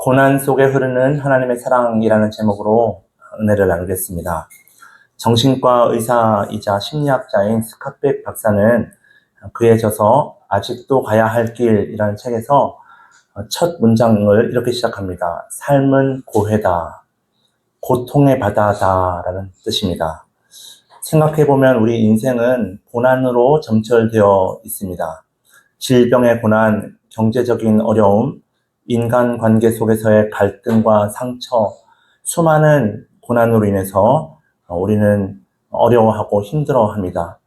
고난 속에 흐르는 하나님의 사랑이라는 제목으로 은혜를 나누겠습니다. 정신과 의사이자 심리학자인 스캇백 박사는 그에 져서 아직도 가야 할 길이라는 책에서 첫 문장을 이렇게 시작합니다. 삶은 고해다, 고통의 바다다 라는 뜻입니다. 생각해보면 우리 인생은 고난으로 점철되어 있습니다. 질병의 고난, 경제적인 어려움, 인간관계 속에서의 갈등과 상처, 수많은 고난으로 인해서 우리는 어려워하고 힘들어합니다.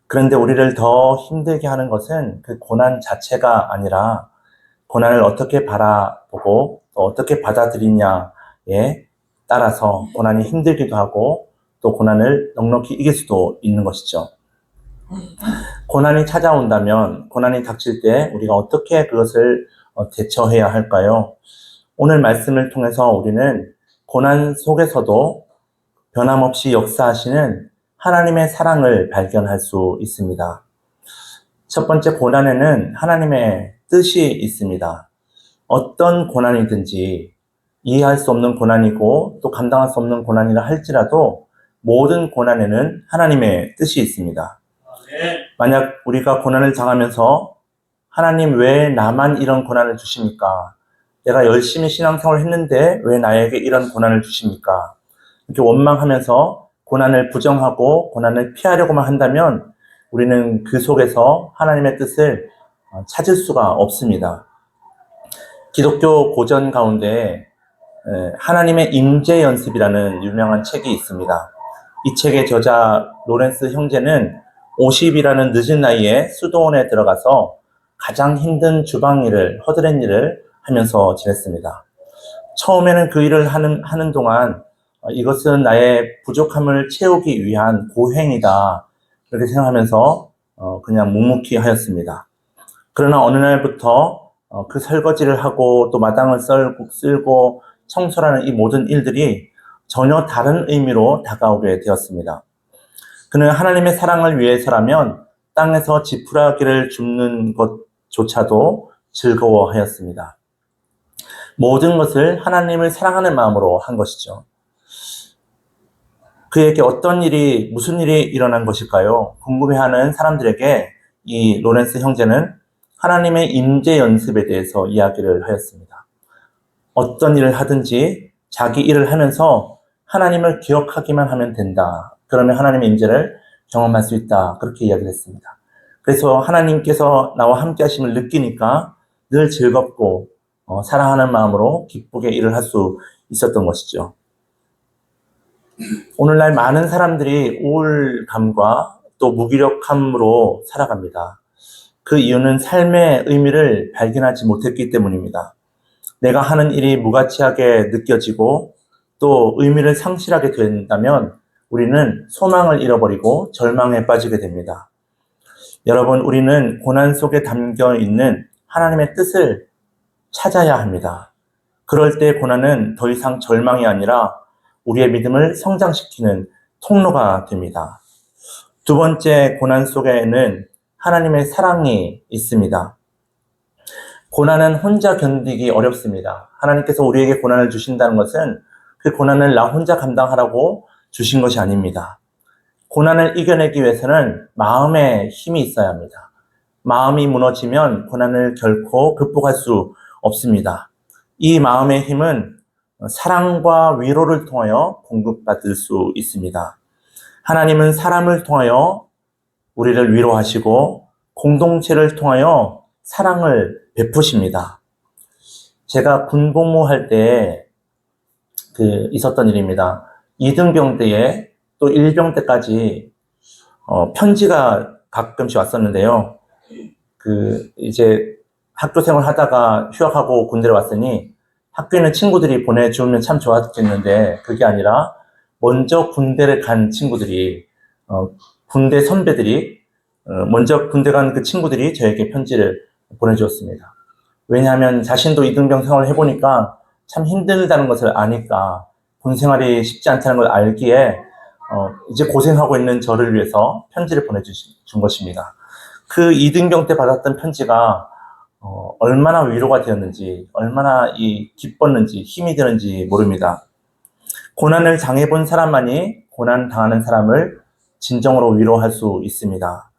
그런데 우리를 더 힘들게 하는 것은 그 고난 자체가 아니라 고난을 어떻게 바라보고 또 어떻게 받아들이냐에 따라서 고난이 힘들기도 하고 또 고난을 넉넉히 이길 수도 있는 것이죠. 고난이 찾아온다면, 고난이 닥칠 때 우리가 어떻게 그것을 대처해야 할까요? 오늘 말씀을 통해서 우리는 고난 속에서도 변함없이 역사하시는 하나님의 사랑을 발견할 수 있습니다. 첫 번째, 고난에는 하나님의 뜻이 있습니다. 어떤 고난이든지 이해할 수 없는 고난이고 또 감당할 수 없는 고난이라 할지라도 모든 고난에는 하나님의 뜻이 있습니다. 만약 우리가 고난을 당하면서 하나님 왜 나만 이런 고난을 주십니까? 내가 열심히 신앙생활을 했는데 왜 나에게 이런 고난을 주십니까? 이렇게 원망하면서 고난을 부정하고 고난을 피하려고만 한다면 우리는 그 속에서 하나님의 뜻을 찾을 수가 없습니다. 기독교 고전 가운데 하나님의 임재 연습이라는 유명한 책이 있습니다. 이 책의 저자 로렌스 형제는 50이라는 늦은 나이에 수도원에 들어가서 가장 힘든 주방 일을, 허드렛 일을 하면서 지냈습니다. 처음에는 그 일을 하는 동안 이것은 나의 부족함을 채우기 위한 고행이다 이렇게 생각하면서 그냥 묵묵히 하였습니다. 그러나 어느 날부터 그 설거지를 하고 또 마당을 쓸고 청소라는 이 모든 일들이 전혀 다른 의미로 다가오게 되었습니다. 그는 하나님의 사랑을 위해서라면 땅에서 지푸라기를 줍는 것조차도 즐거워하였습니다. 모든 것을 하나님을 사랑하는 마음으로 한 것이죠. 그에게 무슨 일이 일어난 것일까요? 궁금해하는 사람들에게 이 로렌스 형제는 하나님의 임재 연습에 대해서 이야기를 하였습니다. 어떤 일을 하든지 자기 일을 하면서 하나님을 기억하기만 하면 된다. 그러면 하나님의 임재를 경험할 수 있다. 그렇게 이야기를 했습니다. 그래서 하나님께서 나와 함께 하심을 느끼니까 늘 즐겁고 사랑하는 마음으로 기쁘게 일을 할 수 있었던 것이죠. 오늘날 많은 사람들이 우울감과 또 무기력함으로 살아갑니다. 그 이유는 삶의 의미를 발견하지 못했기 때문입니다. 내가 하는 일이 무가치하게 느껴지고 또 의미를 상실하게 된다면 우리는 소망을 잃어버리고 절망에 빠지게 됩니다. 여러분, 우리는 고난 속에 담겨 있는 하나님의 뜻을 찾아야 합니다. 그럴 때 고난은 더 이상 절망이 아니라 우리의 믿음을 성장시키는 통로가 됩니다. 두 번째, 고난 속에는 하나님의 사랑이 있습니다. 고난은 혼자 견디기 어렵습니다. 하나님께서 우리에게 고난을 주신다는 것은 그 고난을 나 혼자 감당하라고 주신 것이 아닙니다. 고난을 이겨내기 위해서는 마음에 힘이 있어야 합니다. 마음이 무너지면 고난을 결코 극복할 수 없습니다. 이 마음의 힘은 사랑과 위로를 통하여 공급받을 수 있습니다. 하나님은 사람을 통하여 우리를 위로하시고 공동체를 통하여 사랑을 베푸십니다. 제가 군복무할 때 있었던 일입니다. 2등병 때에 또 1병 때까지 편지가 가끔씩 왔었는데요. 이제 학교 생활 하다가 휴학하고 군대를 왔으니 학교에는 친구들이 보내주면 참 좋았겠는데 그게 아니라 먼저 군대를 간 친구들이 군대 선배들이 먼저 군대 간 그 친구들이 저에게 편지를 보내주었습니다. 왜냐하면 자신도 2등병 생활을 해보니까 참 힘들다는 것을 아니까 군 생활이 쉽지 않다는 걸 알기에 이제 고생하고 있는 저를 위해서 편지를 보내준 것입니다. 그 2등병 때 받았던 편지가 얼마나 위로가 되었는지, 얼마나 기뻤는지, 힘이 되는지 모릅니다. 고난을 당해본 사람만이 고난 당하는 사람을 진정으로 위로할 수 있습니다.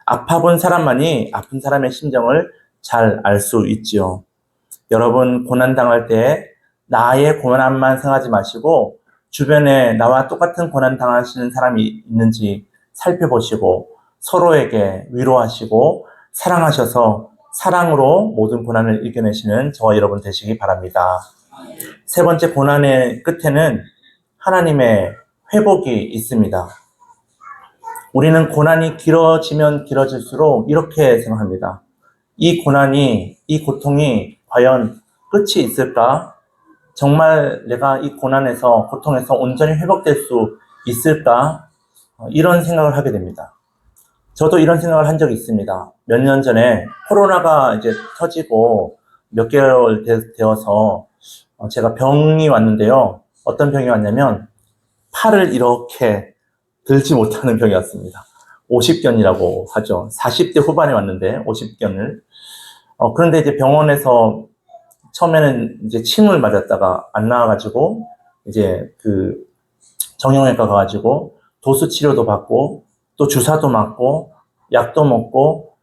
아파본 사람만이 아픈 사람의 심정을 잘 알 수 있지요. 여러분, 고난 당할 때 나의 고난만 생각하지 마시고 주변에 나와 똑같은 고난 당하시는 사람이 있는지 살펴보시고 서로에게 위로하시고 사랑하셔서 사랑으로 모든 고난을 이겨내시는 저와 여러분 되시기 바랍니다. 세 번째, 고난의 끝에는 하나님의 회복이 있습니다. 우리는 고난이 길어지면 길어질수록 이렇게 생각합니다. 이 고난이, 이 고통이 과연 끝이 있을까? 정말 내가 이 고난에서, 고통에서 온전히 회복될 수 있을까? 이런 생각을 하게 됩니다. 저도 이런 생각을 한 적이 있습니다. 몇 년 전에 코로나가 이제 터지고 몇 개월 되어서 제가 병이 왔는데요. 어떤 병이 왔냐면 팔을 이렇게 들지 못하는 병이 왔습니다. 50견이라고 하죠. 40대 후반에 왔는데 50견을. 그런데 이제 병원에서 처음에는 이제 침을 맞았다가 안 나와가지고 이제 그 정형외과 가가지고 도수 치료도 받고 또 주사도 맞고 약도 먹고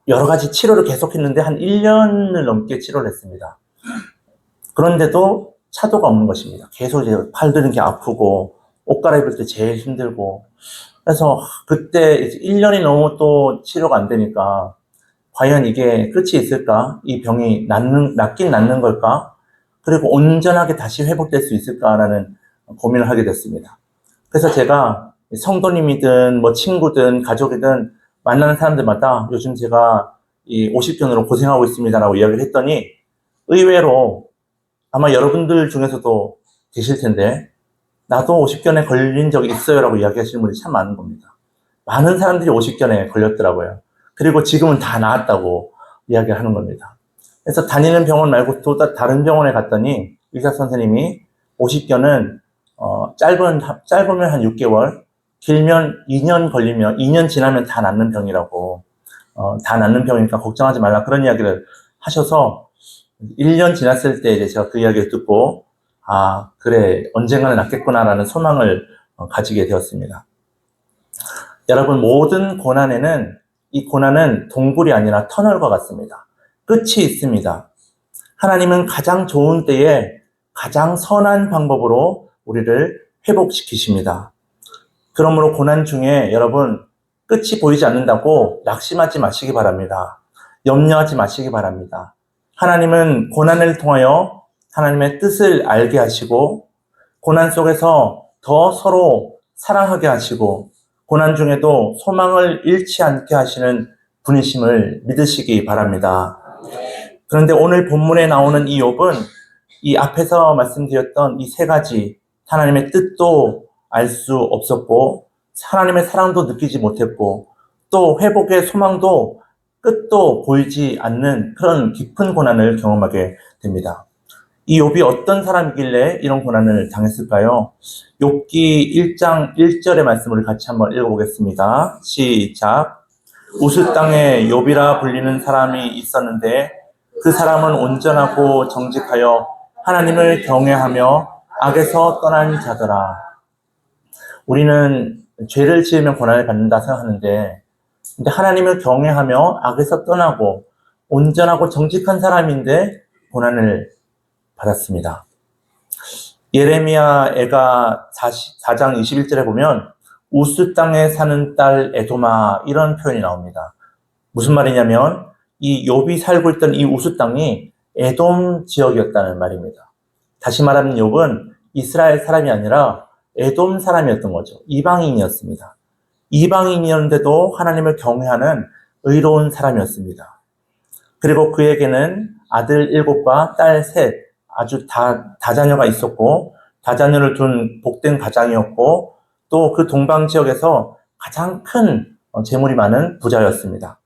여러 가지 치료를 계속했는데 한 1년을 넘게 치료를 했습니다. 그런데도 차도가 없는 것입니다. 계속 이제 팔 드는 게 아프고 옷 갈아입을 때 제일 힘들고 그래서 그때 이제 1년이 너무 또 치료가 안 되니까 과연 이게 끝이 있을까? 이 병이 낫긴 낫는 걸까? 그리고 온전하게 다시 회복될 수 있을까라는 고민을 하게 됐습니다. 그래서 제가 성도님이든 뭐 친구든 가족이든 만나는 사람들마다 요즘 제가 이 50견으로 고생하고 있습니다라고 이야기를 했더니 의외로 아마 여러분들 중에서도 계실 텐데 나도 50견에 걸린 적이 있어요라고 이야기하시는 분이 참 많은 겁니다. 많은 사람들이 50견에 걸렸더라고요. 그리고 지금은 다 나았다고 이야기를 하는 겁니다. 그래서 다니는 병원 말고 또 다른 병원에 갔더니 의사 선생님이 50견은 짧으면 한 6개월, 길면 2년 걸리면 2년 지나면 다 낫는 병이라고 다 낫는 병이니까 걱정하지 말라 그런 이야기를 하셔서 1년 지났을 때 이제 제가 그 이야기를 듣고 아 그래 언젠가는 낫겠구나라는 소망을 가지게 되었습니다. 여러분 모든 고난에는 이 고난은 동굴이 아니라 터널과 같습니다. 끝이 있습니다. 하나님은 가장 좋은 때에 가장 선한 방법으로 우리를 회복시키십니다. 그러므로 고난 중에 여러분 끝이 보이지 않는다고 낙심하지 마시기 바랍니다. 염려하지 마시기 바랍니다. 하나님은 고난을 통하여 하나님의 뜻을 알게 하시고 고난 속에서 더 서로 사랑하게 하시고 고난 중에도 소망을 잃지 않게 하시는 분이심을 믿으시기 바랍니다. 그런데 오늘 본문에 나오는 이 욥은 이 앞에서 말씀드렸던 이 세 가지 하나님의 뜻도 알 수 없었고 하나님의 사랑도 느끼지 못했고 또 회복의 소망도 끝도 보이지 않는 그런 깊은 고난을 경험하게 됩니다. 이 욥이 어떤 사람이길래 이런 고난을 당했을까요? 욥기 1장 1절의 말씀을 같이 한번 읽어보겠습니다. 시작. 우스 땅에 욥이라 불리는 사람이 있었는데 그 사람은 온전하고 정직하여 하나님을 경외하며 악에서 떠난 자더라. 우리는 죄를 지으면 고난을 받는다 생각하는데 근데 하나님을 경외하며 악에서 떠나고 온전하고 정직한 사람인데 고난을 받았습니다. 예레미야가 4장 21절에 보면 우스 땅에 사는 딸 에도마 이런 표현이 나옵니다. 무슨 말이냐면 이 욥이 살고 있던 이 우스 땅이 에돔 지역이었다는 말입니다. 다시 말하면 욥은 이스라엘 사람이 아니라 에돔 사람이었던 거죠. 이방인이었습니다. 이방인이었는데도 하나님을 경외하는 의로운 사람이었습니다. 그리고 그에게는 아들 7과 딸 3, 아주 다자녀가 있었고 다자녀를 둔 복된 가장이었고 또 그 동방 지역에서 가장 큰 재물이 많은 부자였습니다.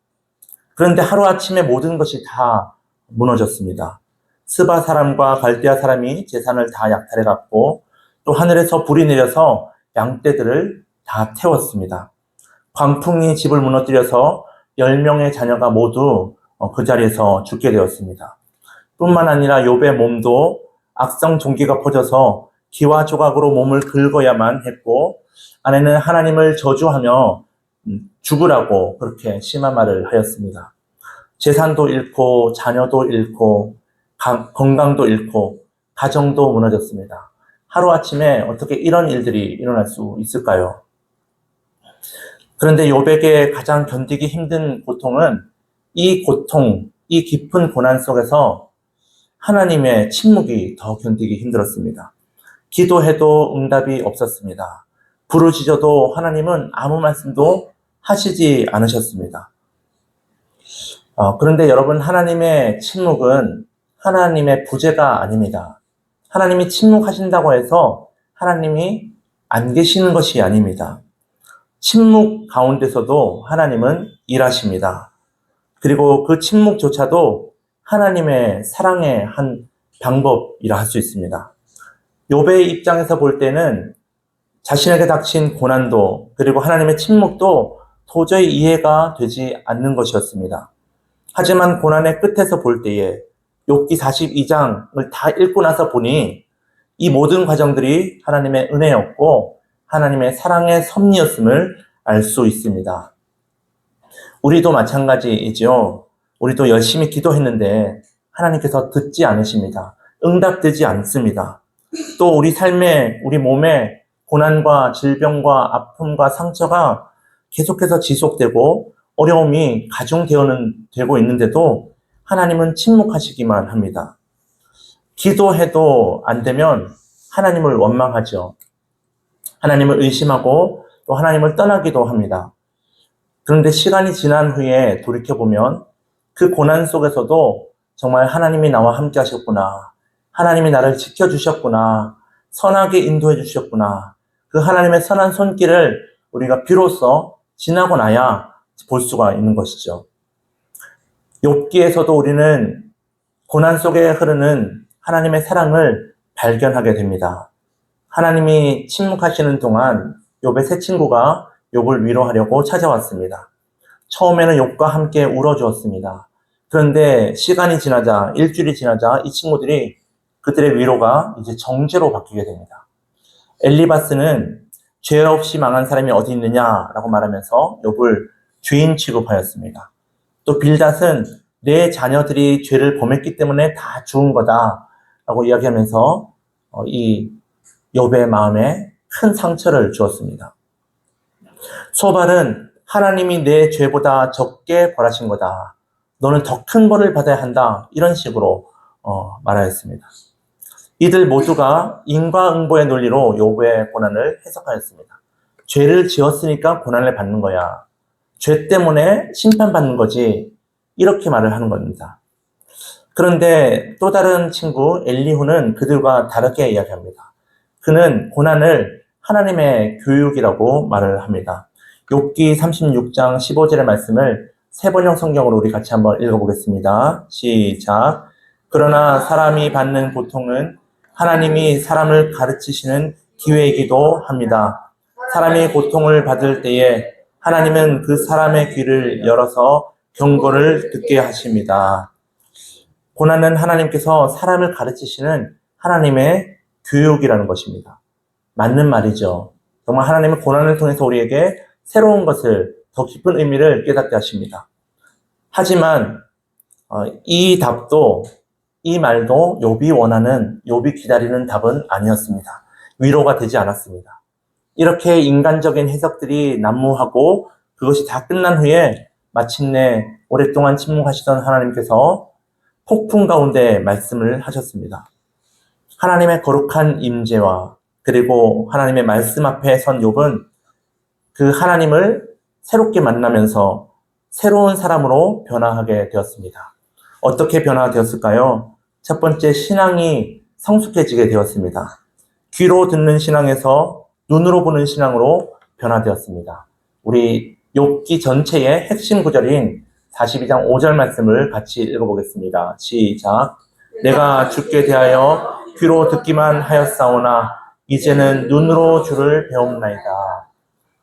그런데 하루아침에 모든 것이 다 무너졌습니다. 스바 사람과 갈대아 사람이 재산을 다 약탈해갔고 또 하늘에서 불이 내려서 양떼들을 다 태웠습니다. 광풍이 집을 무너뜨려서 10명의 자녀가 모두 그 자리에서 죽게 되었습니다. 뿐만 아니라 욥의 몸도 악성 종기가 퍼져서 기와 조각으로 몸을 긁어야만 했고, 아내는 하나님을 저주하며 죽으라고 그렇게 심한 말을 하였습니다. 재산도 잃고 자녀도 잃고 건강도 잃고 가정도 무너졌습니다. 하루아침에 어떻게 이런 일들이 일어날 수 있을까요? 그런데 욥에게 가장 견디기 힘든 고통은 이 고통, 이 깊은 고난 속에서 하나님의 침묵이 더 견디기 힘들었습니다. 기도해도 응답이 없었습니다. 부르짖어도 하나님은 아무 말씀도 하시지 않으셨습니다. 그런데 여러분, 하나님의 침묵은 하나님의 부재가 아닙니다. 하나님이 침묵하신다고 해서 하나님이 안 계시는 것이 아닙니다. 침묵 가운데서도 하나님은 일하십니다. 그리고 그 침묵조차도 하나님의 사랑의 한 방법이라 할 수 있습니다. 욥의 입장에서 볼 때는 자신에게 닥친 고난도 그리고 하나님의 침묵도 도저히 이해가 되지 않는 것이었습니다. 하지만 고난의 끝에서 볼 때에 욥기 42장을 다 읽고 나서 보니 이 모든 과정들이 하나님의 은혜였고 하나님의 사랑의 섭리였음을 알 수 있습니다. 우리도 마찬가지이죠. 우리도 열심히 기도했는데 하나님께서 듣지 않으십니다. 응답되지 않습니다. 또 우리 삶에, 우리 몸에 고난과 질병과 아픔과 상처가 계속해서 지속되고 어려움이 가중되고 있는데도 하나님은 침묵하시기만 합니다. 기도해도 안 되면 하나님을 원망하죠. 하나님을 의심하고 또 하나님을 떠나기도 합니다. 그런데 시간이 지난 후에 돌이켜보면 그 고난 속에서도 정말 하나님이 나와 함께 하셨구나. 하나님이 나를 지켜주셨구나. 선하게 인도해 주셨구나. 그 하나님의 선한 손길을 우리가 비로소 지나고 나야 볼 수가 있는 것이죠. 욥기에서도 우리는 고난 속에 흐르는 하나님의 사랑을 발견하게 됩니다. 하나님이 침묵하시는 동안 욥의 세 친구가 욥을 위로하려고 찾아왔습니다. 처음에는 욥과 함께 울어주었습니다. 그런데 시간이 지나자, 일주일이 지나자 이 친구들이 그들의 위로가 이제 정죄로 바뀌게 됩니다. 엘리바스는 죄 없이 망한 사람이 어디 있느냐라고 말하면서 욥을 죄인 취급하였습니다. 또 빌닷은 내 자녀들이 죄를 범했기 때문에 다 죽은 거다라고 이야기하면서 이 욥의 마음에 큰 상처를 주었습니다. 소발은 하나님이 내 죄보다 적게 벌하신 거다. 너는 더 큰 벌을 받아야 한다. 이런 식으로 말하였습니다. 이들 모두가 인과응보의 논리로 욥의 고난을 해석하였습니다. 죄를 지었으니까 고난을 받는 거야. 죄 때문에 심판받는 거지. 이렇게 말을 하는 겁니다. 그런데 또 다른 친구 엘리후는 그들과 다르게 이야기합니다. 그는 고난을 하나님의 교육이라고 말을 합니다. 욥기 36장 15절의 말씀을 세번역 성경으로 우리 같이 한번 읽어보겠습니다. 시작. 그러나 사람이 받는 고통은 하나님이 사람을 가르치시는 기회이기도 합니다. 사람이 고통을 받을 때에 하나님은 그 사람의 귀를 열어서 경고를 듣게 하십니다. 고난은 하나님께서 사람을 가르치시는 하나님의 교육이라는 것입니다. 맞는 말이죠. 정말 하나님은 고난을 통해서 우리에게 새로운 것을, 더 깊은 의미를 깨닫게 하십니다. 하지만 이 답도, 이 말도 욥이 원하는, 욥이 기다리는 답은 아니었습니다. 위로가 되지 않았습니다. 이렇게 인간적인 해석들이 난무하고 그것이 다 끝난 후에 마침내 오랫동안 침묵하시던 하나님께서 폭풍 가운데 말씀을 하셨습니다. 하나님의 거룩한 임재와 그리고 하나님의 말씀 앞에 선 욥은 그 하나님을 새롭게 만나면서 새로운 사람으로 변화하게 되었습니다. 어떻게 변화되었을까요? 첫 번째, 신앙이 성숙해지게 되었습니다. 귀로 듣는 신앙에서 눈으로 보는 신앙으로 변화되었습니다. 우리 욥기 전체의 핵심 구절인 42장 5절 말씀을 같이 읽어보겠습니다. 시작. 내가 주께 대하여 귀로 듣기만 하였사오나 이제는 눈으로 주를 배움나이다.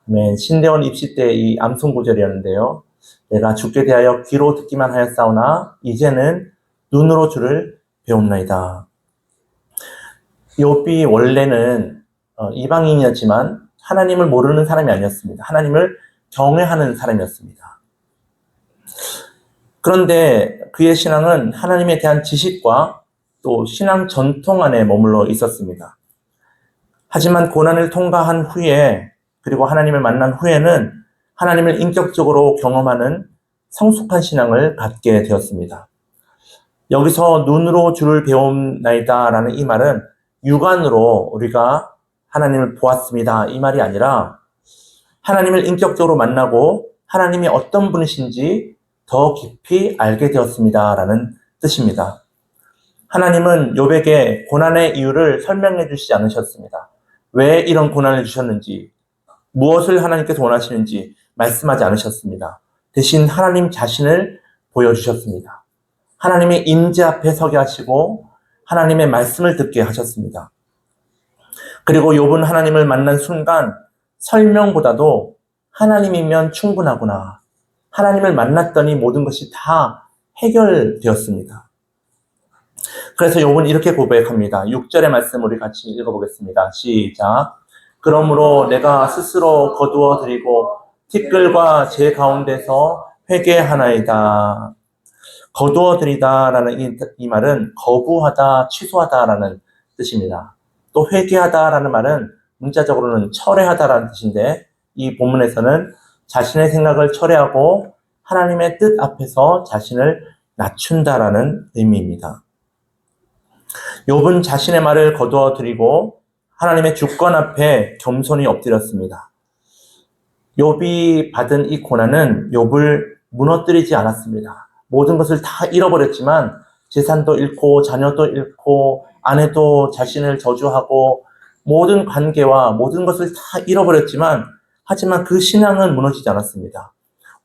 아멘. 신대원 입시 때 이 암송 구절이었는데요. 내가 주께 대하여 귀로 듣기만 하였사오나 이제는 눈으로 주를 배웠나이다. 욥이 원래는 이방인이었지만 하나님을 모르는 사람이 아니었습니다. 하나님을 경외하는 사람이었습니다. 그런데 그의 신앙은 하나님에 대한 지식과 또 신앙 전통 안에 머물러 있었습니다. 하지만 고난을 통과한 후에 그리고 하나님을 만난 후에는 하나님을 인격적으로 경험하는 성숙한 신앙을 갖게 되었습니다. 여기서 눈으로 주를 배움나이다 라는 이 말은 육안으로 우리가 하나님을 보았습니다 이 말이 아니라 하나님을 인격적으로 만나고 하나님이 어떤 분이신지 더 깊이 알게 되었습니다 라는 뜻입니다. 하나님은 욥에게 고난의 이유를 설명해 주시지 않으셨습니다. 왜 이런 고난을 주셨는지, 무엇을 하나님께서 원하시는지 말씀하지 않으셨습니다. 대신 하나님 자신을 보여주셨습니다. 하나님의 임재 앞에 서게 하시고 하나님의 말씀을 듣게 하셨습니다. 그리고 욥은 하나님을 만난 순간 설명보다도 하나님이면 충분하구나. 하나님을 만났더니 모든 것이 다 해결되었습니다. 그래서 욥은 이렇게 고백합니다. 6절의 말씀 우리 같이 읽어보겠습니다. 시작. 그러므로 내가 스스로 거두어 드리고 티끌과 제 가운데서 회개하나이다. 거두어 드리다라는 이 말은 거부하다, 취소하다라는 뜻입니다. 또 회개하다라는 말은 문자적으로는 철회하다라는 뜻인데 이 본문에서는 자신의 생각을 철회하고 하나님의 뜻 앞에서 자신을 낮춘다라는 의미입니다. 욥은 자신의 말을 거두어 드리고 하나님의 주권 앞에 겸손히 엎드렸습니다. 욥이 받은 이 고난은 욥을 무너뜨리지 않았습니다. 모든 것을 다 잃어버렸지만 재산도 잃고 자녀도 잃고 아내도 자신을 저주하고 모든 관계와 모든 것을 다 잃어버렸지만 하지만 그 신앙은 무너지지 않았습니다.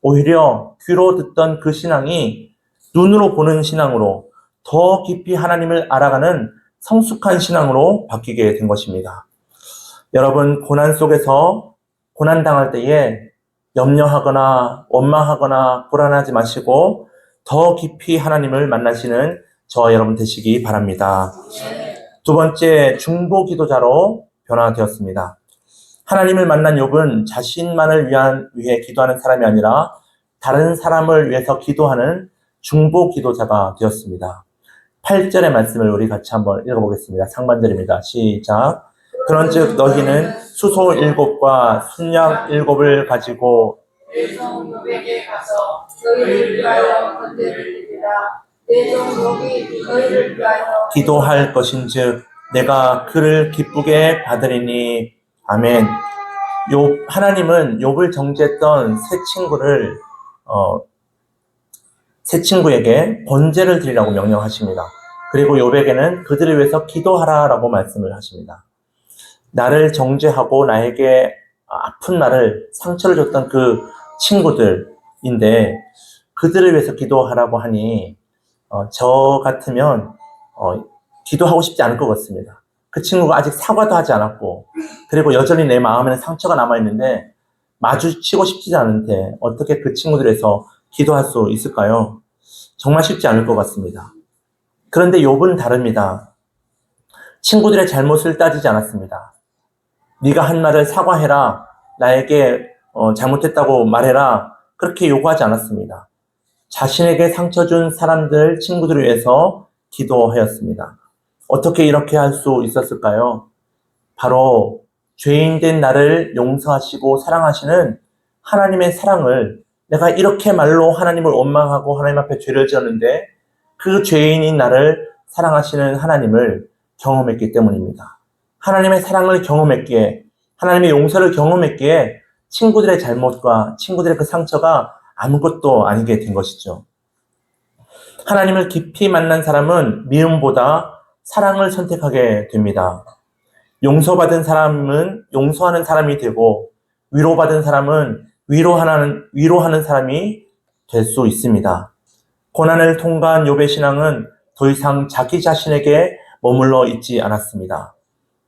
오히려 귀로 듣던 그 신앙이 눈으로 보는 신앙으로 더 깊이 하나님을 알아가는 성숙한 신앙으로 바뀌게 된 것입니다. 여러분, 고난 속에서 고난당할 때에 염려하거나 원망하거나 불안하지 마시고 더 깊이 하나님을 만나시는 저와 여러분 되시기 바랍니다. 두 번째, 중보 기도자로 변화되었습니다. 하나님을 만난 욥은 자신만을 위해 기도하는 사람이 아니라 다른 사람을 위해서 기도하는 중보 기도자가 되었습니다. 8절의 말씀을 우리 같이 한번 읽어보겠습니다. 상반절입니다. 시작. 그런즉 너희는 수소 7과 순양 7을 가지고 내 종 욥에게 가서 너희를 위하여 건대를 드리라. 내 종 욥이 너희를 위하여 기도할 것인즉 내가 그를 기쁘게 받으리니. 아멘. 하나님은 욥을 정죄했던 세 친구에게 번제를 드리라고 명령하십니다. 그리고 욥에게는 그들을 위해서 기도하라라고 말씀을 하십니다. 나를 정죄하고 나에게 아픈 나를 상처를 줬던 그 친구들인데 그들을 위해서 기도하라고 하니 저 같으면 기도하고 싶지 않을 것 같습니다. 그 친구가 아직 사과도 하지 않았고 그리고 여전히 내 마음에는 상처가 남아있는데 마주치고 싶지 않은데 어떻게 그 친구들을 위해서 기도할 수 있을까요? 정말 쉽지 않을 것 같습니다. 그런데 욥은 다릅니다. 친구들의 잘못을 따지지 않았습니다. 네가 한 말을 사과해라. 나에게 잘못했다고 말해라. 그렇게 요구하지 않았습니다. 자신에게 상처 준 사람들, 친구들을 위해서 기도하였습니다. 어떻게 이렇게 할 수 있었을까요? 바로 죄인된 나를 용서하시고 사랑하시는 하나님의 사랑을 내가 이렇게 말로 하나님을 원망하고 하나님 앞에 죄를 지었는데 그 죄인인 나를 사랑하시는 하나님을 경험했기 때문입니다. 하나님의 사랑을 경험했기에 하나님의 용서를 경험했기에 친구들의 잘못과 친구들의 그 상처가 아무것도 아니게 된 것이죠. 하나님을 깊이 만난 사람은 미움보다 사랑을 선택하게 됩니다. 용서받은 사람은 용서하는 사람이 되고 위로받은 사람은 위로하는 사람이 될 수 있습니다. 고난을 통과한 욥의 신앙은 더 이상 자기 자신에게 머물러 있지 않았습니다.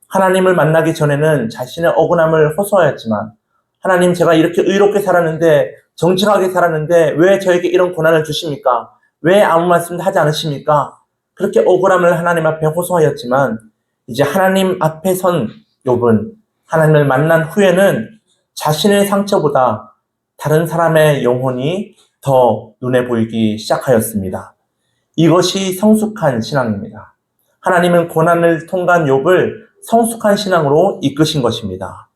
하나님을 만나기 전에는 자신의 억울함을 호소하였지만 하나님 제가 이렇게 의롭게 살았는데 정직하게 살았는데 왜 저에게 이런 고난을 주십니까? 왜 아무 말씀도 하지 않으십니까? 그렇게 억울함을 하나님 앞에 호소하였지만 이제 하나님 앞에 선 욥은 하나님을 만난 후에는 자신의 상처보다 다른 사람의 영혼이 더 눈에 보이기 시작하였습니다. 이것이 성숙한 신앙입니다. 하나님은 고난을 통과한 욥을 성숙한 신앙으로 이끄신 것입니다.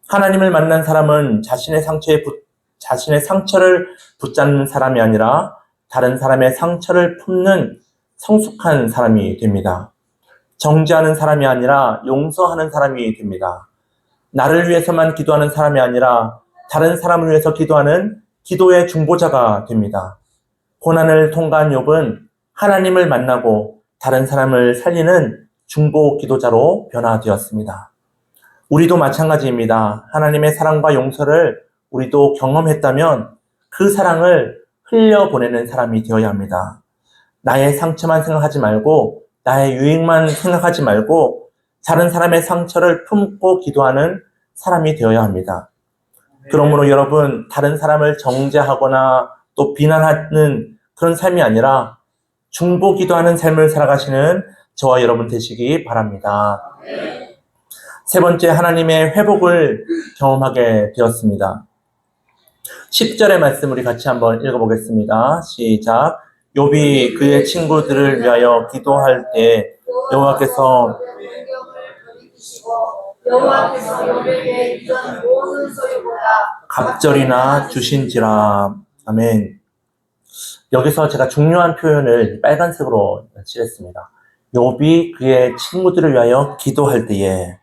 하나님을 만난 사람은 자신의 상처를 붙잡는 사람이 아니라 다른 사람의 상처를 품는 성숙한 사람이 됩니다. 정죄하는 사람이 아니라 용서하는 사람이 됩니다. 나를 위해서만 기도하는 사람이 아니라 다른 사람을 위해서 기도하는 기도의 중보자가 됩니다. 고난을 통과한 욥은 하나님을 만나고 다른 사람을 살리는 중보 기도자로 변화되었습니다. 우리도 마찬가지입니다. 하나님의 사랑과 용서를 우리도 경험했다면 그 사랑을 흘려보내는 사람이 되어야 합니다. 나의 상처만 생각하지 말고 나의 유익만 생각하지 말고 다른 사람의 상처를 품고 기도하는 사람이 되어야 합니다. 그러므로 여러분, 다른 사람을 정죄하거나 또 비난하는 그런 삶이 아니라 중보 기도하는 삶을 살아가시는 저와 여러분 되시기 바랍니다. 세 번째, 하나님의 회복을 경험하게 되었습니다. 10절의 말씀 우리 같이 한번 읽어보겠습니다. 시작. 욥이 그의 친구들을 위하여 기도할 때 여호와께서 욥에게 이전 모든 소유보다 갑절이나 주신지라. 아멘. 여기서 제가 중요한 표현을 빨간색으로 칠했습니다. 욥이 그의 친구들을 위하여 기도할 때에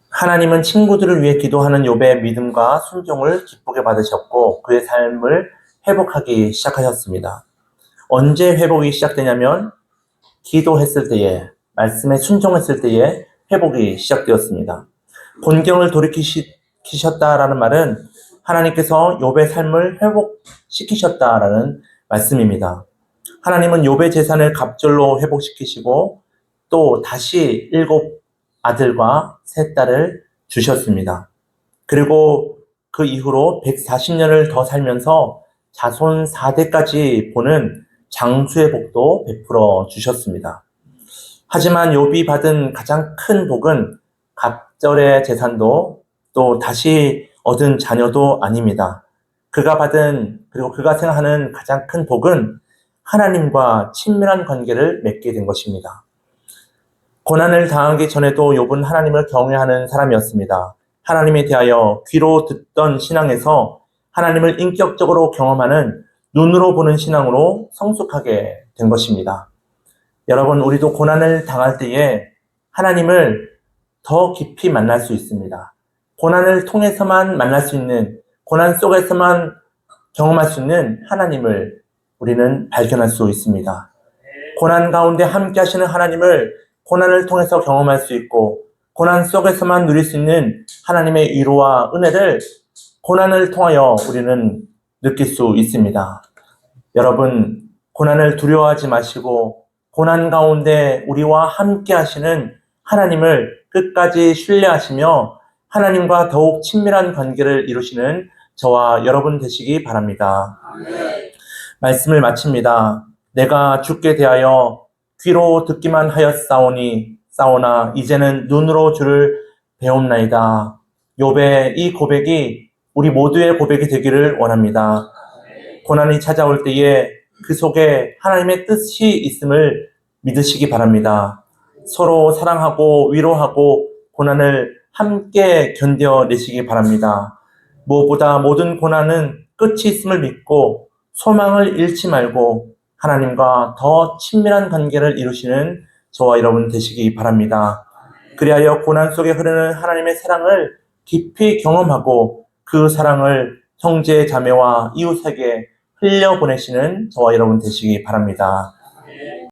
하나님은 친구들을 위해 기도하는 욥의 믿음과 순종을 기쁘게 받으셨고 그의 삶을 회복하기 시작하셨습니다. 언제 회복이 시작되냐면 기도했을 때에, 말씀에 순종했을 때에 회복이 시작되었습니다. 곤경을 돌이키셨다라는 말은 하나님께서 욥의 삶을 회복시키셨다라는 말씀입니다. 하나님은 욥의 재산을 갑절로 회복시키시고 또 다시 7 아들과 3 딸을 주셨습니다. 그리고 그 이후로 140년을 더 살면서 자손 4대까지 보는 장수의 복도 베풀어 주셨습니다. 하지만 욥이 받은 가장 큰 복은 갑절의 재산도 또 다시 얻은 자녀도 아닙니다. 그가 받은 그리고 그가 생각하는 가장 큰 복은 하나님과 친밀한 관계를 맺게 된 것입니다. 고난을 당하기 전에도 욥은 하나님을 경외하는 사람이었습니다. 하나님에 대하여 귀로 듣던 신앙에서 하나님을 인격적으로 경험하는 눈으로 보는 신앙으로 성숙하게 된 것입니다. 여러분, 우리도 고난을 당할 때에 하나님을 더 깊이 만날 수 있습니다. 고난을 통해서만 만날 수 있는, 고난 속에서만 경험할 수 있는 하나님을 우리는 발견할 수 있습니다. 고난 가운데 함께 하시는 하나님을 고난을 통해서 경험할 수 있고 고난 속에서만 누릴 수 있는 하나님의 위로와 은혜를 고난을 통하여 우리는 느낄 수 있습니다. 여러분, 고난을 두려워하지 마시고 고난 가운데 우리와 함께 하시는 하나님을 끝까지 신뢰하시며 하나님과 더욱 친밀한 관계를 이루시는 저와 여러분 되시기 바랍니다. 말씀을 마칩니다. 내가 주께 대하여 귀로 듣기만 하였사오나 이제는 눈으로 주를 배움나이다. 욥의 이 고백이 우리 모두의 고백이 되기를 원합니다. 고난이 찾아올 때에 그 속에 하나님의 뜻이 있음을 믿으시기 바랍니다. 서로 사랑하고 위로하고 고난을 함께 견뎌내시기 바랍니다. 무엇보다 모든 고난은 끝이 있음을 믿고 소망을 잃지 말고 하나님과 더 친밀한 관계를 이루시는 저와 여러분 되시기 바랍니다. 그리하여 고난 속에 흐르는 하나님의 사랑을 깊이 경험하고 그 사랑을 형제 자매와 이웃에게 흘려보내시는 저와 여러분 되시기 바랍니다.